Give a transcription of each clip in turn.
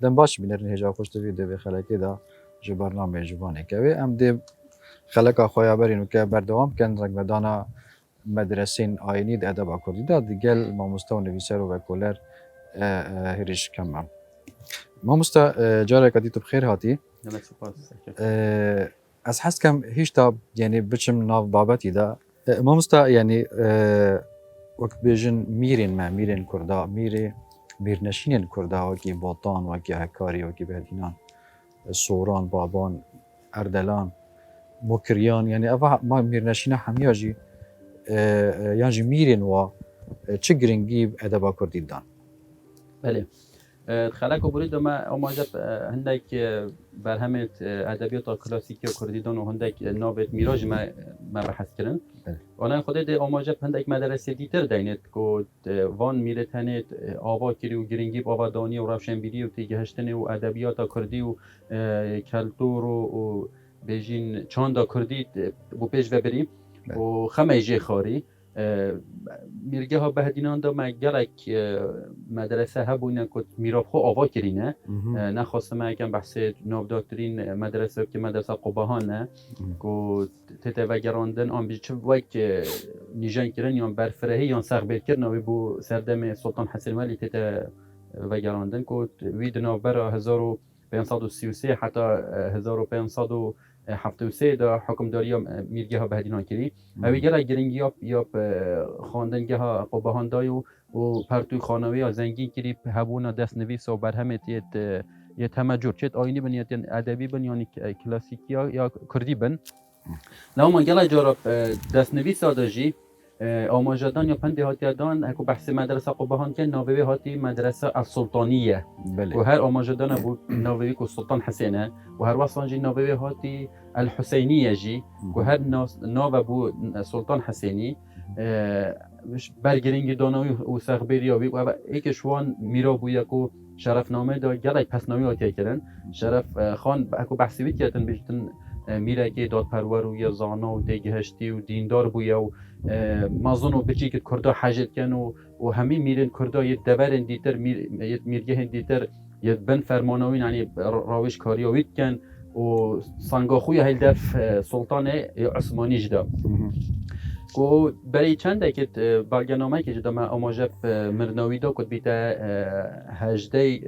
دم باش بینرین هجا خوش دوی دوی خلکی دا جو برنامه جوانه که وی ام دی خلک خویا برین و که بردوام کن رنگ مدانا مدرسین آینی د ادب کردی دا دیگل ما مستو نویسر و کولر هریش کمم ما مستا جاره کدی تو بخیر هاتی از حس کم هیچ تا یعنی بچم ناو بابتی دا ما مستا یعنی وقت بیشن میرین کردا میرنشینین کردا وکی باطان وکی هکاری وکی بهدینان سوران بابان اردلان مکریان یعنی اوه ما میرنشینه همیاجی یعنی میرین و چه گرینگی ادبا کردی دان بله خلق و برید ما آماجب هندک برهمت ادبیات کلاسیکی و کردیدان و هندک نابت میراج ما بحث کردن آنها خودت آماجب هندک مدرسه دیتر دینت که وان میره تنت آوا کری و گرینگی آوا دانی و روشنبیری و تیگهشتن و ادبیات کردی و کلتور و بیجین چاندا کردی بو پیش ببریم و خمیجه خاری میرگه ها بهدینان دا مگلک مدرسه ها بوینه که میراب خو آوا کرینه نخواسته ما اگه بحث نابداترین مدرسه که مدرسه قباهانه که تته وگراندن آن بیچه وک نیجان کرن یا برفرهی یا سربیر کرن و بو سردم سلطان حسین ولی تته وگراندن که وید نوبر 1533 حتی 1573 دا حکمداری میرگه ها بهدینان کری اوی گره گرینگی یا خواندنگه ها قباهان دای و پرتوی خانوی ها زنگین کری هبونا دست نویس و برهمت یه تمجور چید آینی بن یا ادبی بن یا کلاسیکی ها یا کردی بن لما من گله جارب دست نویس ها داجی آماجدان یا پنده هاتی دان اکو بحث مدرسه قباهان که ناوی هاتی مدرسه السلطانیه و هر آماجدان بود ناوی که سلطان حسینه و هر وصفان جی ناوی هاتی الحسینیه جی و هر ناو بود سلطان حسینی برگرینگ دانوی و سخبری و ایکشوان میرا بویا که شرف نامه دا گله پس ناوی هاتی کردن شرف خان اکو بحثی وید کردن بیشتن میره که دادپرور و یا زانا و دیگهشتی و دیندار بویا و مازن و بچی که کردا حاجت کن و همه میرن کردا یه دورن دیتر میرگه دیتر یه بن فرمانوی یعنی راوش کاریویت کن و سانگاخوی هیل دف سلطان عثمانی جدا کو برای چند که برگنامه که جدا ما آماجب مرناوی دا کد بیتا 18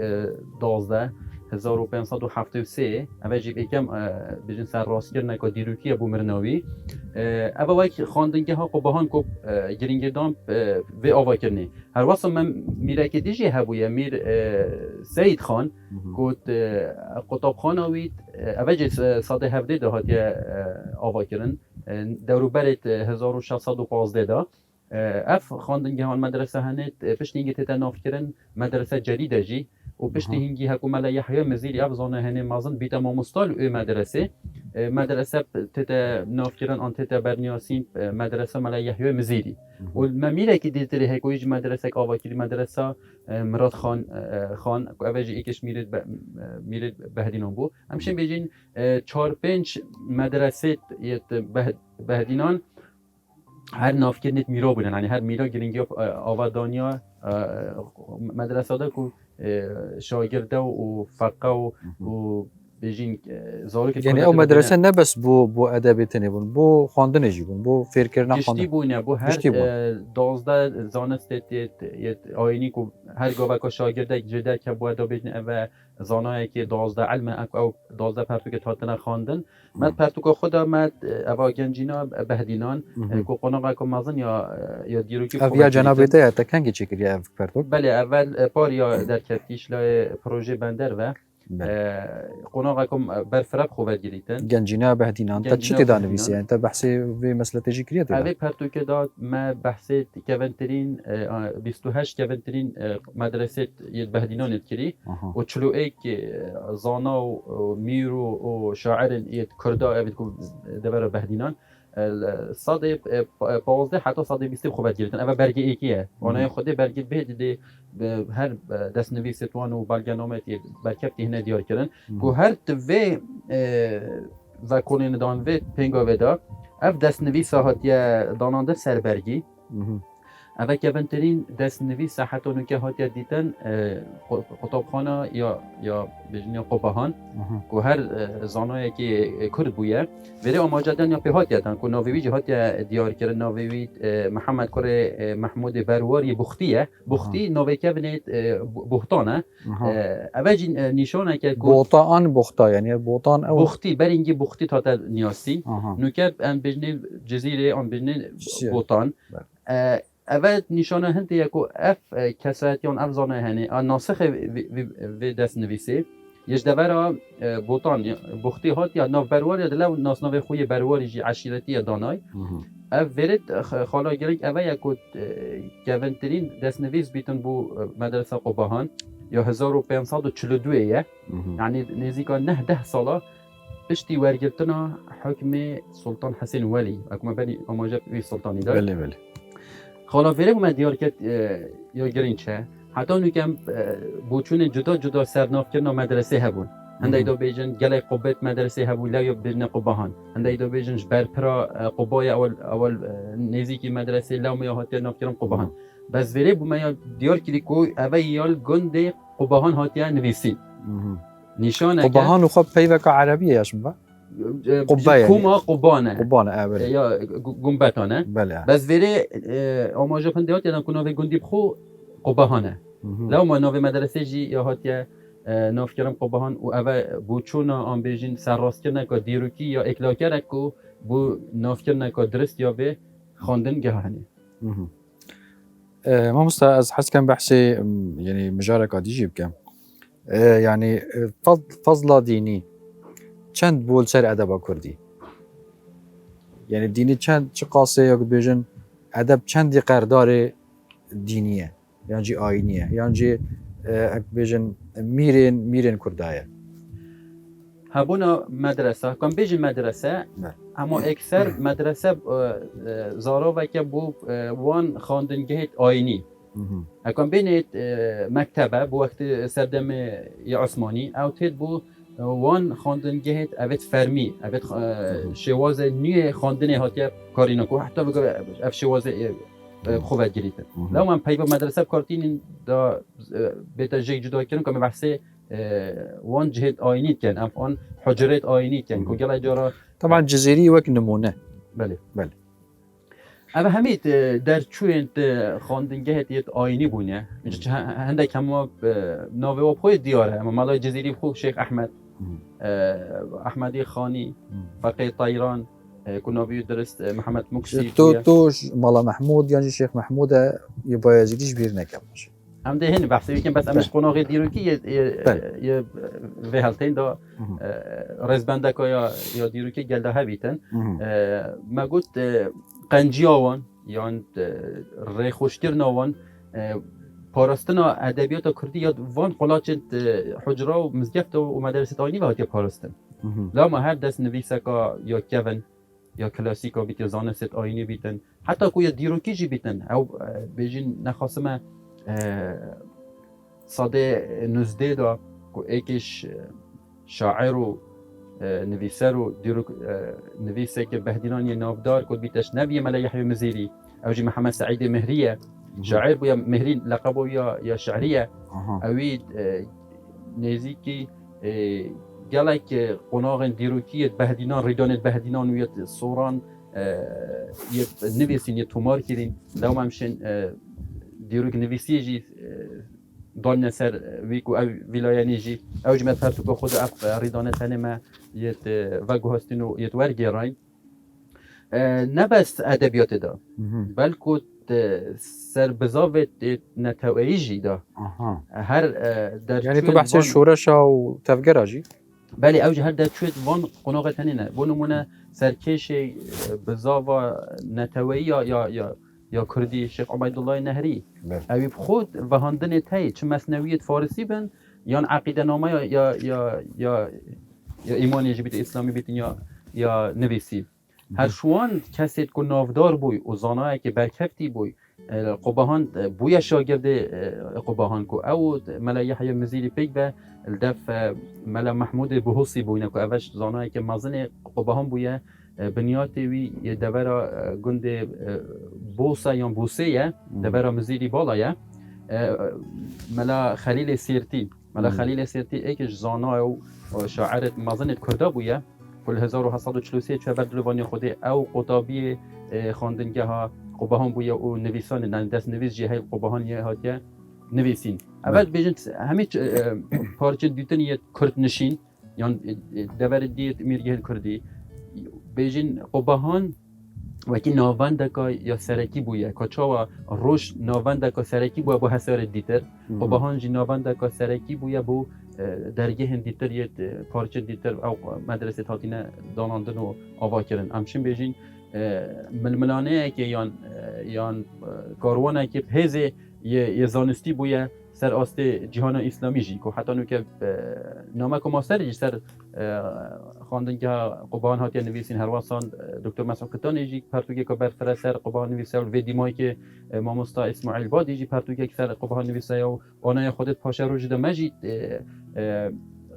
1573 اول جیب یکم بجن سر راست کردن که دیروکی ابو مرناوی اول وقت خواندنگه ها قباهان کو گرینگدان و آوا کردنی هر واسه من میره که دیجی هبویه میر سید خان کد قطاب خانوید اول جی ساده هفته دهاتی آوا کردن دورو برت 1615 دا اف خواندنگه ها مدرسه هنت پشت اینگه تتا ناف کردن مدرسه جدیده جی و پشت هنگی حکومت یحیی مزیری افزانه هنی مازن بیت ماموستال او مدرسه تتا نافکران آن تتا برنیاسین مدرسه ملا یحیی مزیری و ممیره که دیتری هکویج مدرسه آواکری مدرسه مراد خان که اوجی ایکش میرد بهدینان بو همشن بیجین 4-5 مدرسه بهدینان هر نافکرنت میرا بودن یعنی هر میرا گرینگی آوادانیا مدرسه دا که شاگرده و فقه و بیجین زارو که یعنی او مدرسه نه بس بو ادبی تنی بون بو خواندن جی بون بو فکر کردن خواندن بونه بو هر 12 زانست آینی که هر گاوه که شاگرده جده که بو ادب بیجین و زانایی که 12 علم او 12 پرتو که تاتنا خواندن مد پرتو که خدا مد اوا گنجینا بهدینان که قناقه که مازن یا دیروکی یا جناب ده تا کنگی چیکری اف پرتو بله اول پار یا در کفتیش لای پروژه بندر و قناقه کم برفراب خوبه گریتن گنجینا بهدینان تا چی تدانه بیسی انت بحثی و مسئله تجی کریه اوی پرتو که داد ما بحثی کونترین 28 کونترین مدرسه بهدینان کری و 41 زانا و میرو و شاعر کردا اوی کو دبر بهدینان صاد 15 حتی صاد 20 خوبه گرفتن اول برگه ایکیه اونای خود برگه به هر دست نویس توان و برگنامه برکت هنه دیار کردن که هر دوی و کنین دان و پنگا ودا اف دست نویس هات یا داننده سربرگی اوه که بنترین دست نویس حتی اون که هاتیه دیدن کتابخانه یا بجنیا قبهان که هر زانایی که کرد بویه ولی آماجدن یا به هاتیه دن که ناویوی هاتیه دیار کرد ناویوی محمد کره محمود برواری بختیه بختی ناوی که بنید بختانه اوه جی نشانه که بوطان بختا یعنی بوطان او بختی بر اینگه بختی تا در نیاستی نوکه ام بجنی جزیره ام بجنی بوطان اول نشانه هنده یکو اف کسایتیان اف زانه هنی ناسخ وی دست نویسه یش دورا بوطان بختی هات یا ناو بروار یا دلو ناس ناو خوی برواری جی عشیرتی یا دانای اف ورد خالا گرگ اول یکو گونترین دست نویس بیتن بو مدرسه قبهان یا 1542 یعنی نزدیکا 9 ساله پشتی ورگرتنا حکم سلطان حسین ولی اکما بنی اماجه وی سلطانی دار بله خالا ویره بومد دیار که یا گرین چه حتی نوکم بوچون جدا سرناف کرنا مدرسه هبون هنده دو بیجن گله قبت مدرسه هبون لا یا بجن قبهان هنده دو بیجن برپرا قبای اول نزیکی مدرسه لا یا هاتی ناف کرن قبهان بس ویره بومد دیار کلی کو اوه یال گنده قبهان هاتی نویسی نشانه قبهان خب پیوک عربیه یاش با قبه یعنی کوما قبانه قبانه یا گنبتانه بله بس ویره آماجه پندیات یادم که ناوی گندی بخو قبهانه لو ما ناوی مدرسه جی یا هاتیه ناف کرم قبهان و اوه بوچون آن بیجین سرراست کرنه که دیروکی یا اکلا کرد که بو ناف کرنه که درست یا به خواندن گهانی ما مستا از حس كان بحثي يعني مجارك قد يجيب كم يعني فضل ديني چند بول سر ادب كردي يعني ديني چند چه قاسه یا بيجن ادب چند قردار دينيه يعني جي آينيه يعني جي بيجن ميرين كردايه هبونا مدرسه کام بیجن مدرسه اما اکثر مدرسه زارا و که بو وان خواندنگه آینی اکام بینید مکتبه بو وقت سردم یا عثمانی او تید بو وان خواندنگه اوید فرمی اوید شواز نیه خواندنه هاتیه کارینا کو حتی بگو اف شواز خوبت گریته لو من پیبا مدرسه کارتین دا بیتا جی جدا کنم که بحثه وان جهت آینی کن افان حجرات آینی کن که گله جارا طبعا جزيري وك نمونه بله بله اما همید در چوینت خواندنگه هیت آینی بونه هنده کما ناوه و پای دیاره اما مالای جزیری خوب شیخ احمد احمدی خانی فقیه طیران كنا درست محمد مكسي تو مالا محمود يعني شيخ محمود يبقى يزيدش بيرنا كمش هم ده هن بحث يمكن بس امش قناغ ديروكي ي في هالتين دا رزبنده یا دیروکی گلده هبیتن ما قلت قنجیاوان یان ری خوشتر نوان پاراستنا ادبیات کردی یا وان قلاچت حجره و مزگفت و مدرسه آینی و هاتی پاراستن لا ما هر دست نویسکا یا کون یا کلاسیکا بیت زانست آینی بیتن حتی کو یا دیروکی جی بیتن او بیجین نخواستم ساده نزده دا که ایکش شاعر و نویسر و نویسه که بهدینانی نافدار کد بیتش نبی ملا یحیی مزیری او جی محمد سعید مهریه شاعر بویا مهری لقبو یا شعریه اوید نزیکی گلک قناغ دیروکی بهدینان ریدان بهدینان و یا سوران نویسین یا تومار کردین لو همشن دیروک نویسی جی دان سر ویکو او ولایانی جی او جمعت فرتو که خود اف ریدانه تنمه یت وگو هستینو یت ورگی رای نه بس ادبیات دا بلکه سر بزاوت نتوایی جی دا هر در يعني تو بحث شورشا و تفجر جي بله اوج هر در چوید وان قناغ تنینه بونمونه سرکش بزاوا نتوایی یا کردی شیخ عبیدالله نهری اوی خود وهاندن تایی چه مصنویت فارسی بن یا عقیده نامه یا ایمانی جبیت اسلامی بیتن یا نویسی هر شوان کسی که نافدار بوی و زانایی که برکفتی بوی قبهان بوی شاگرد قبهان کو او ملا یحیی مزیری پیک و الدف ملا محمود بهوسی بوینه که اوش زانایی که مازن قبهان بویه بنیاتی وی دبرا گند بوسا یا بوسیه دبرا مزیدی بالایه ملا خلیل سیرتی ملا خلیل سیرتی ایکش زانای و شاعرت مازنت کرده بویه کل 1743 چه بردلوانی خوده او قطابی خواندنگه ها قبهان بویه و نویسان دست نویس جهه قبهان یه هاتیه نویسین اول بیجن همه پارچه دیتن یه کرد نشین یان دور دیت میرگه کردی بیجن قبهان وکی ناوندکا یا سرکی بویه کچاوا روش ناوندکا سرکی بویه بو حسار دیتر قبهان جی ناوندکا سرکی بویه بو درگه دیتر یه پارچه دیتر او مدرسه تاتینه داناندن و آوا کردن امشین بیجن ململانه که یان کاروانه که پهزه یه زانستی بویه سر آست جهان اسلامی جی که حتی نو که نامه که ماستر جی سر خواندنگه قبهان هاتی نویسین هر واسان دکتر مسعود کتانی جی پرتوگه که برفره سر قبهان نویسه و ویدیمایی که ماموستا اسماعیل بادی جی پرتوگه که سر قبهان نویسه و آنای خودت پاشه رو جده مجید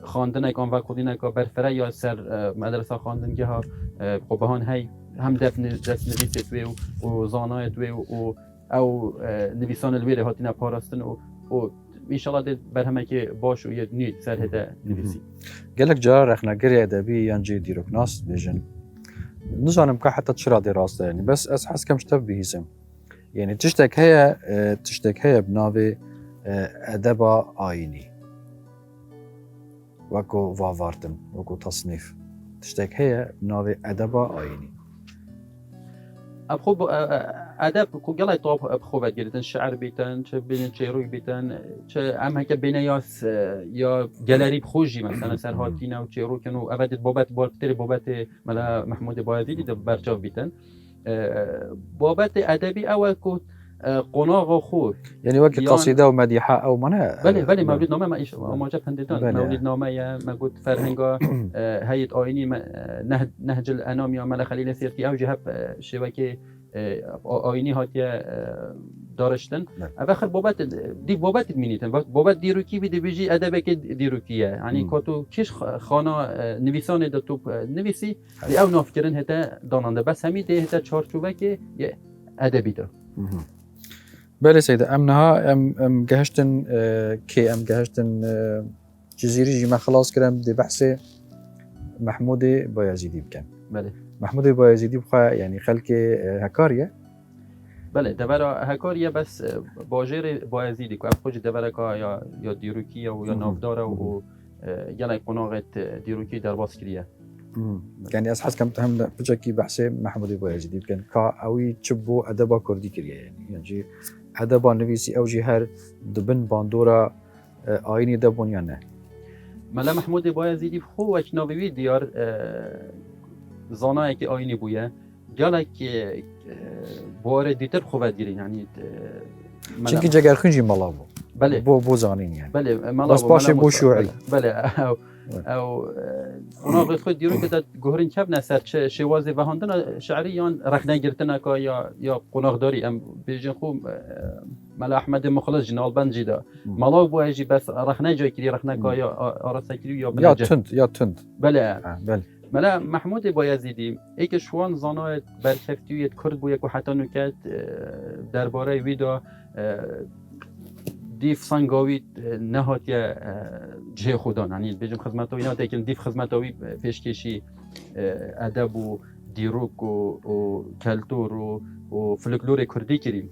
خواندن اکان و کدین که برفره یا سر مدرسه خواندنگه ها قبهان های هم دست نویسه توی و زانای توی و او نویسان الویره هاتینا پاراستن و انشالله ده برهمه که باش و یه نید سر هده نویسی گلک جا رخنگری ادبی یانجی دیروکناس بیجن نزانم که حتی چرا دی راسته یعنی بس از حس کم شتب بیزم یعنی تشتک هیا بناوی ادبا آینی وکو واوارتن وکو تصنیف تشتک هیا بناوی ادبا آینی ابخو ادب کو گلای طاب ابخو بگیرن شعر بیتن چه بین چه روی بیتن چه ام هک بین یا گالری بخوجی مثلا سر هاتینا و چه رو کنو ابد بابت بالتر بابت ملا محمود بایزیدی ده برچاو بیتن بابت ادبی اول کو قناغ خو یعنی وقتی قصیده و مدیحه او منه بله مولد نامه ما ایش ما جا پندتان مولد نامه یا ما گفت فرهنگا هیئت آینی نهج الانام یا ملا خلیل سیرتی او جهب شبکه آینی هاتیه دارشتن اواخر بابت مینیتن بابت دیروکی بیده بیجی ادبه که دیروکیه یعنی که تو کش خانه نویسان دا تو نویسی او نافکرن هتا داننده بس همی ده هتا چارچوبه که ادبی دا بله سيدة ام جهشتن كي ام جهشتن جزيري جي ما خلاص كلام دي بحث محمود بايزيدي بكن بله محمود بايزيدي بخا يعني خلك هكاريا بله دبرا هكاريا بس باجر بايزيدي كو افخوج دبرا كا يا ديروكي او يا نافدار او يلا قناغت ديروكي در باس كريا يعني اسحاس كم تهم بجكي بحث محمود بايزيدي بكن كا اوي تشبو ادبا كردي كريا يعني ادبا نویسی او جی هر دبن باندورا آینی دبون یا نه ملا محمود بایزیدی خو وک ناوی دیار زانایی که آینی بویه گالک بوار دیتر خو دیرین یعنی چونکی جگر خنجی مالا بو بله بو زانین یعنی بله مالا بس باشه بو شوعی بله او اونا خود دیرو که داد گهرین کب نسر چه شواز وهاندن شعری یان رخنه گرتن کا یا قناغداری ام بیجن خو ملا احمد مخلص جنال بنجی دا مالا بو اجی بس رخنه جای کری رخنه کا یا آراسکری یا تند بله ملا محمود بایزیدی ایک شوان زانای برکفتیویت کرد بو یک حتی نکات درباره ویدا دیف سنگاوی نهاتیه جه خودان یعنی بجم خدمتوی نه تکن دیف خدمتوی پیشکشی ادب و دیروک و کلتور و فولکلور کردی کریم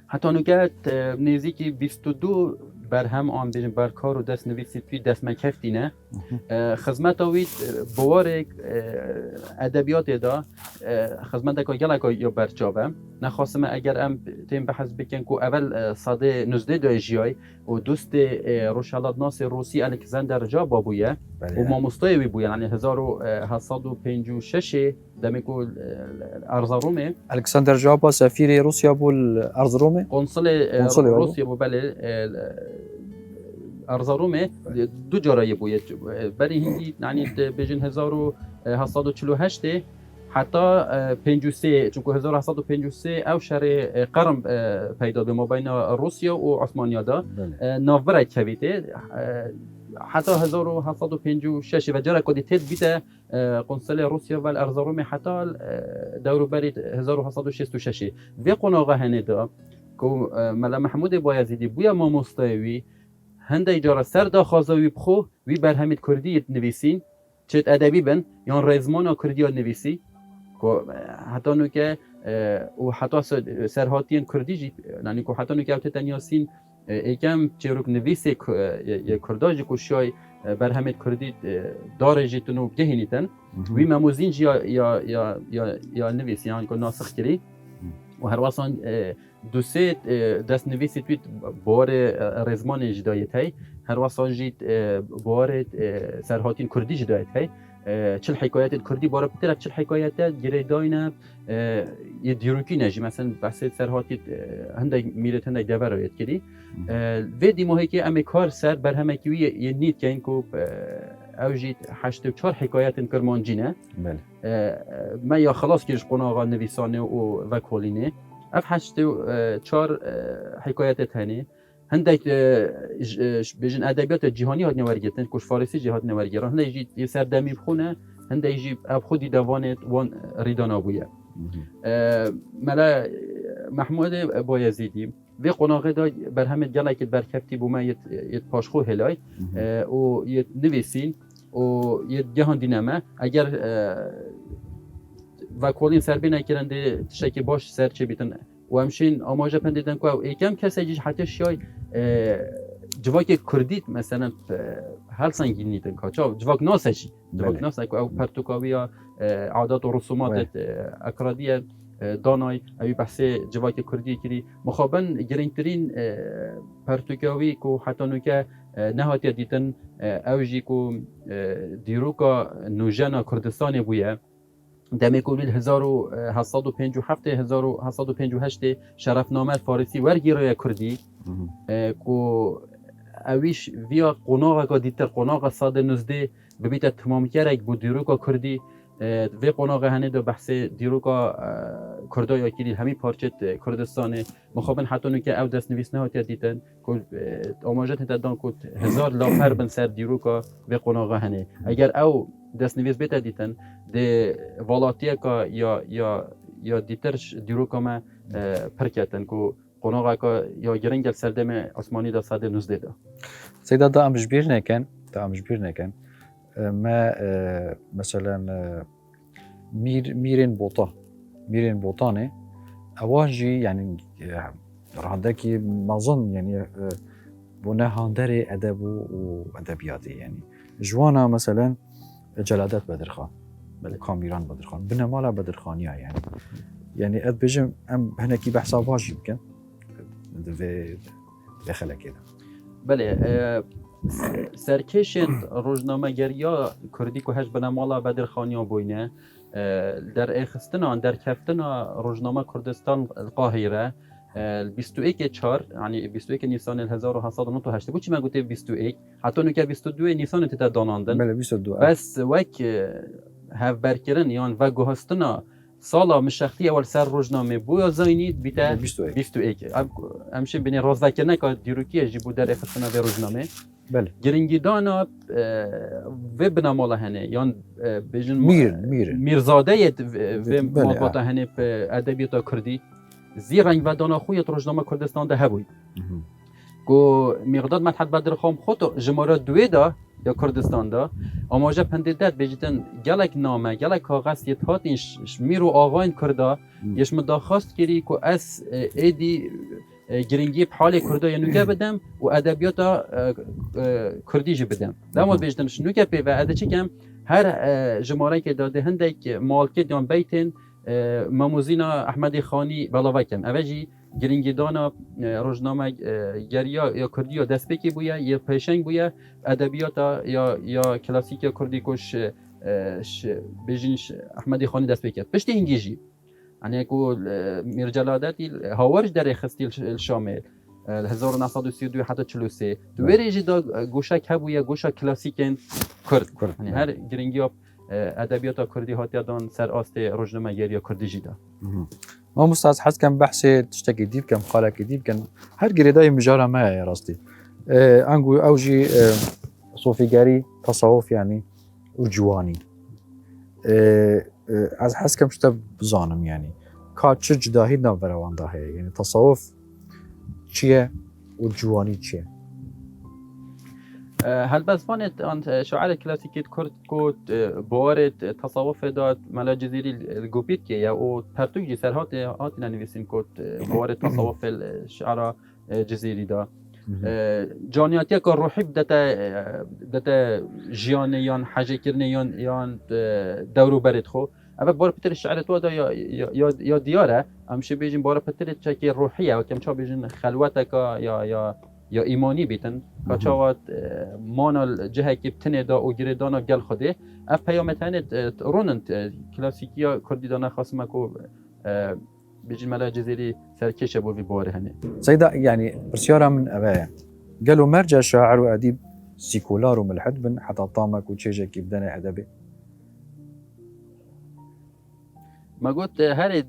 حتی نکات نزدیکی 22 برهم آن بجم برکار و دست نویسی توی دست مکفتی نه خدمتوی بوار ادبیات دا خدمت که گله یا برچاوه نخواستم اگر ام تیم بحث بکن که اول صده 19 دایجیای و دوست روشالات ناصر روسی الکساندر جا بابویه و ما مستوی بویه یعنی 1756 دمیکو ارزرومه الکساندر جابا سفیر روسیا بو ارزرومه قنصل روسیا بو بله ارزرومه دو جارای بویه برای هندی یعنی بجن 1748 حتی 53 چون که 1753 او شهر قرم پیدا به ما بین روسیا و عثمانیا دا ناوبرای کویته حتی 1756 و جرا کدی تید بیت قنصل روسیا و الارزاروم حتی دورو برید 1766 و قناغه هنده که ملا محمود بایزیدی بویا ما مستوی هنده جارا سر دا خازوی بخو وی برهمید کردی نویسین چت ادبی بن یا رزمان کردی نویسی که حتی نو که و حتی سرهاتین کردی جی یعنی که حتی نو که اوت تنیاسین یکم چروک نویسی کرداجی که شای برهمید کردی داره جیتونو گهینیتن وی مموزین یا نویسی یعنی که ناسخ کری و هر واسان دو سه دست نویسی توی بار رزمان جدایت هی هر واسان جیت بار سرهاتین کردی جدایت هی چل حکایت کردی بار بترک چل حکایت گره داینه یه دیروکی نجی مثلا بحث سرهاتی هنده میرت هنده دور رویت کردی و دیماهی که امی کار سر بر همه کیوی یه نیت که این که او جیت 84 حکایت کرمانجینه ما یا خلاص کش قناغا نویسانه و کولینه اف 84 حکایت تاني هندك بيجن ادبيات جهاني هاد نورگتن كوش فارسي جهاد نورگران هنده يجي يسردمي بخونه هنده يجي اب خودي دوانت وان ريدان ابويا ملا محمود بایزیدی و قناغه دا برهم گله که برکفتی بوما یه پاشخو هلای و یه نویسین و یه جهان دینامه اگر و کلین سر بینه کرنده تشکی باش سر چه بیتن و همشین آماجه پندیدن که او یکم کسی جیش حتی شای جواک کردید مثلا هر سنگین نیتن که جواک ناسشی جواک ناسه که او پرتوکاوی یا عادات و رسومات اکرادی دانای اوی بحث جواک کردی کری مخابن گرینگترین پرتوکاوی که حتی نوکه نهاتی دیتن اوجی که دیروکا نوژنا کردستان بویه دمی کولیل 1757 1758 شرفنامه فارسی ورگیره کردی که اویش ویا قناغ دیتر قناغ ساد 19 ببیت تمام کرد بود دیروکا کردی و قناغ هنه دو بحث دیروکا کردای کلی همین پارچه کردستان مخابن حتی نو که او دست نویس نهاتی دیدن که آماجت دادن که 1000 لافر بن سر دیروکا و قناغ هنه اگر او دست نویس بیت دیدن ده والاتیه که یا دیترش دیروکا ما پرکتن که قناغ که یا گرنگل سردم عثمانی دا ساده 19 دا سیدا دا امجبیر نکن ما مثلا میرین بوطانه اواجی یعنی رهندکی مظن یعنی بونه هاندر ادب و ادبیاتی یعنی جوانا مثلا جلادت بدرخان کامیران بدرخان بنمالا بدرخانی ها یعنی اد بجم ام هنکی بحثا واجی بکن و خلقه ده بله سرکش روزنامه گریا کردی که هش بنمالا بدرخانی ها بوینه در اخستنا در کفتنا روزنامه کردستان القاهره 21 یعنی 21 نیسان 1798 بود چی من گفته 21 حتی نو که 22 نیسان تتا داناندن بله 22 بس وک هف برکرن یان و گهستنا سالا مشختی اول سر روزنامه بویا زاینید بیتا 21 همشه بینی رازدکنه که دیروکیه جی بود در اخستنا و روزنامه بله گرینگی دانا و بنامالا هنه یان بیجن میرزاده و مالباتا هنه ادبیاتا کردی زیرنگ و دانا خویت روزنامه کردستان ده هبوی که مقداد مدحت بدرخان خود جماره دوی دا یا کردستان دا آماجه پندیدت بجیتن گلک نامه گلک کاغذ یه تاتین میرو آغاین کرده یش مداخواست کری که از ایدی گرینگی حال کرده یا نوگه بدم و ادبیات کردی جی بدم دامو بجیتن شنوگه پی و اده چی کم هر جماره که داده هندک مالکه دیان بیتن ماموزینا احمدی خانی بلاوه کم اوجی گرینگی دانا روزنامه گریا یا کردی یا دست بکی بویا یا پیشنگ بویا ادبیات یا کلاسیک کردی کش بیجینش احمدی خانی دست بکی پشتی انگیجی یعنی که میرجلادتی هاورج در خستی الشامل 1932 حتی 43 دویری دا گوشک هبویا گوشک کلاسیکن کرد یعنی هر گرینگی ها ادبیات کردی هاتی دان سر آست روزنامه گریا کردی جدا ما مستعد حس كم بحثي تشتكي ديب كم خالك ديب كان هر جريداي مجارة ما يا راستي انقو اوجي صوفيقاري تصوف يعني وجواني از حس كم شتا بزانم يعني كاتش جداهي نابراوان ده هي يعني تصوف چیه وجواني چیه هل بس فانت أنت شعار كلاسيكي كرد كوت بوارد تصوف دات ملا جزيري الجوبيت كي أو ترتوجي سر هات ننويسين كوت بوارد تصوف الشعر جزيري دا جانياتي که روحی دتا جیانیان حاجه کرنیان دورو برد خو اما بار پتر شعر تو دا یا دیاره همشه بیجیم بار پتر چکی روحیه و کم چا بیجین خلوته که یا ایمانی بیتن که چاوات مانا جهه که بتنه دا و گیره دانا گل خوده اف پیامتانت رونن کلاسیکیا کردی دانا خاصمه که بيجي الملا الجزيري سركيش ابو في بوره هنا سيدا يعني برسيارة من أبايا قالوا مرجع شاعر وأديب سيكولار وملحد بن حتى طامك وتشيجا كي بدنا أدبي ما قلت هاري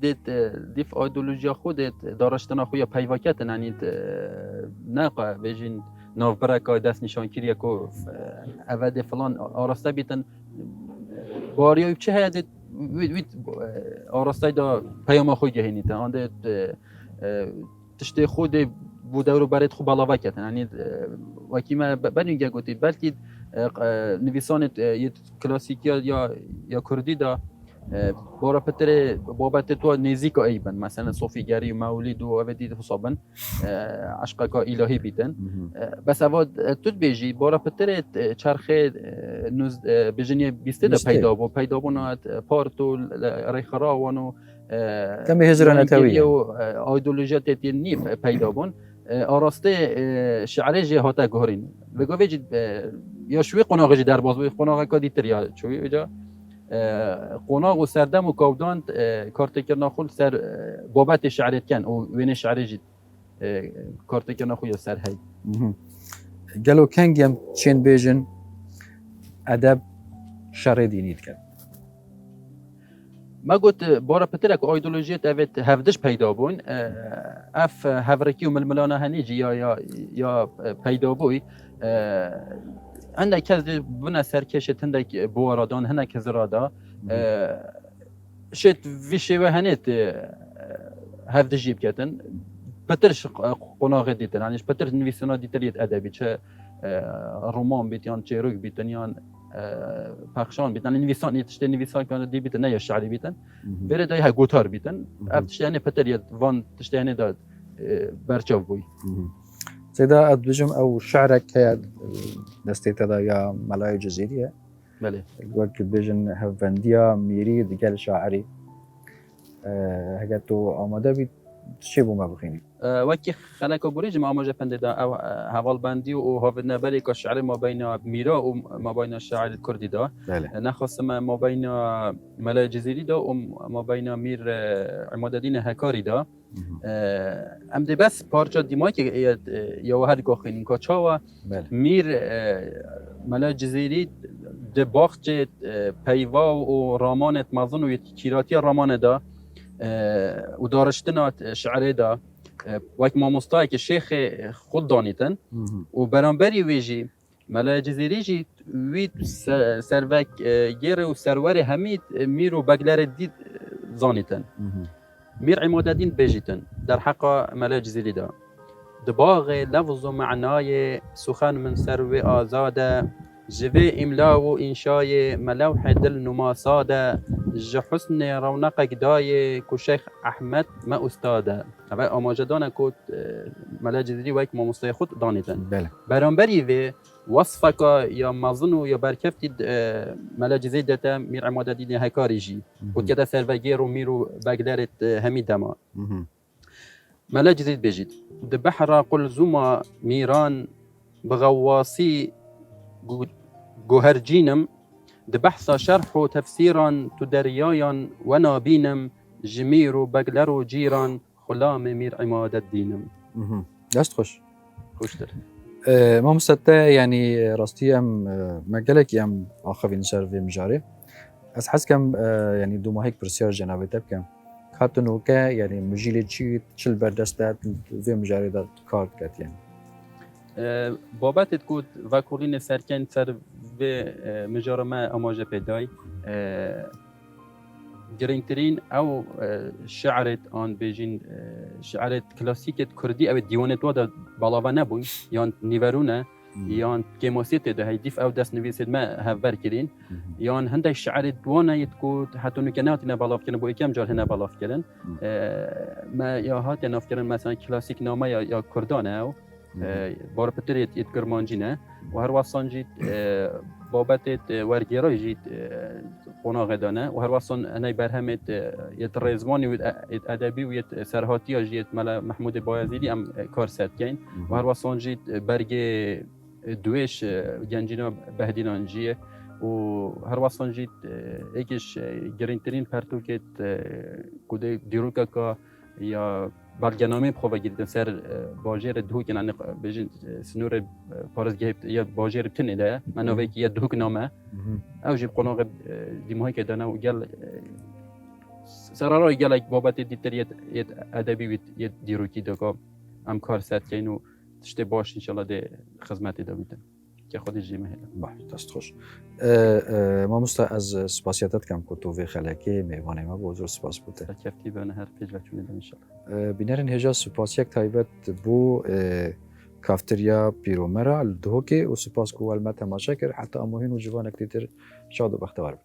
ديف ايديولوژیا خودت دارشتنا خویا پیواکتن یعنی ناقا بيجين ناف برکا دست نشان کریه کو اود فلان آراسته بیتن باریوی چه هست وید آراسته دا پیام خوی گهینیتن آنده تشتی خود بو دورو برات خوب علاوه کردن یعنی وکی ما بنیگه گوتید بلکه نویسان کلاسیکی یا کردی دا بارا پتر بابت تو نزیک ایبن مثلا صوفیگری مولید و اودید حسابن عشق کا الهی بیتن بس اود تو بیجی بارا پتر چرخه بجنی بیسته دا پیدا بونات پارتو ریخرا وانو کم هجران تاوی و ایدئولوژیات تینی پیدا بون آراسته شعر جهات گهرین بگو وجد یا شوی قناغ در باز بی قناغ کادی تریا شوی وجا قناغ و سردم و کودان کارت کرنا خود سر بابت شعرت کن و وین شعر جد کارت کرنا خود سر هی قالوا كان جم تشين بيجن ادب شر دينيت كان ما قلت بارا پترک ایدئولوژیت اوت هفدش پیدا بون اف هفرکی و ململانا هنیجی یا پیدا بوی عندك كذا بنا سركشة عندك بوردان هنا كزرادا شت في شيء وهنيت هفد جيب كاتن بترش قناغ ديتن يعني بتر نويسنا ديتريت أدبي شة رومان بيتيان شة روك بيتن يان پخشان بیتن نویسان یتشته نویسان کنه دی بیتن نه یا شعری بیتن بره دای ها گوتار بیتن افتشته یعنی پتر یاد وان تشته یعنی داد برچاو بوی سيدا أدبجم أو شعرك هي دستيتا دا يا ملاي جزيرية بله الوقت بيجن هفنديا ميري دقال شاعري هكاتو آماده بي تشيبو ما بخيني وكي خلق بوريج ما ماجا فنددا او هوال بندي و هافدنا بالي كشعر ما بين ميرا وما بين الشاعر الكردي دا نخص ما بين ملاي جزيري دا وما بين مير عماد الدين هكاري دا ام دي بس پارچا دیمای که یا هر گاخین کاچا و میر ملاي جزيري د باخت پیوا و رامان مازن و کیراتی رامان دا و دارشتنات شعری دا وقت ما مستای که شیخ خود دانیتن و برانبری ویجی ملاي جزيري جی وید سروک گیر و سرور همید میر و بگلر دید زانیتن میر عماد الدین بجیتن در حق ملاي جزيري دا دباغ لفظ و معنای سخن من سرو آزاده جوی املا و انشای ملوح دل نماساده ج حسن رونق گدای کو شیخ احمد ما استاده و آماجدان کود ملاي جزيري وک ما مستای خود دانیدن بله برانبری و وصفك یا مظن یا برکفت ملاي جزيري دتا میر عماد الدین هکاری جی و کدا سروگیر و میرو بگدارت همی دما ملاي جزيري بجید د بحر قلزم میران بغواصي جوهرجينم د بحث شرح و تفسيرا تدريايا ونابينم جمير بقلر جيران خلام مير عماد الدينم دست خوش خوشتر ما مستتا يعني راستي ام مجالك ام اخوين نشر في مجاري از حس كم يعني دو ما هيك برسيار جنابي تبكم خاطنو كا يعني مجيلي تشي تشل بردستات في مجاري دا كارت كات يعني بابت کود و کلین سرکن سر و مجارمه اماجه پیدای گرینگترین او شعرت آن بیجین شعرت کلاسیکت کردی او دیوانت وادا بالاوا نبوی یان نیورونه یان کماسیت ده هیدیف او دست نویسید ما هفبر کرین یان هنده شعرت دوانه یت کود حتی نکناتی نبالاف کردن بو یکم جار هنه بالاف کردن ما یا هات ناف کردن مثلا کلاسیک نامه یا کردانه او بار پتریت یت کرمانجینه و هر واسان جیت بابت ورگیرای جیت قناغ دانه و هر واسان انای برهمت یت رزمانی و ادبی و یت سرهاتی جیت ملا محمود بایزیدی ام کار سد کین و هر واسان جیت برگ دویش گنجینا بهدینان جیه و هر واسان جیت یکیش گرینترین پرتوکت کده دیروکا که یا برگنامه بخواه گیریدن سر باجر دهو که نانه بجن سنور پارزگه یا باجر بتنه ده من اوه که یا دهو نامه او جیب قناغ دیموهی که دانه و گل سرارای گل بابت دیتر یه ادبی و یه دیروکی دکا ام کار سد که اینو تشته باش انشالله ده خدمت ده بیدن که خودی جیمه هیلا باش دست خوش ما مستا از سپاسیتت کم که تو وی خلکی میوانه ما بزرگ سپاس بوده کفتی بانه هر پیج وچونه ده انشالله بینرین هجا سپاسیک تایبت بو کافتریا پیرومرا دهوکه و سپاس کو ولما تماشا کرد حتی اموهین و جوانک دیتر شاد و بختوار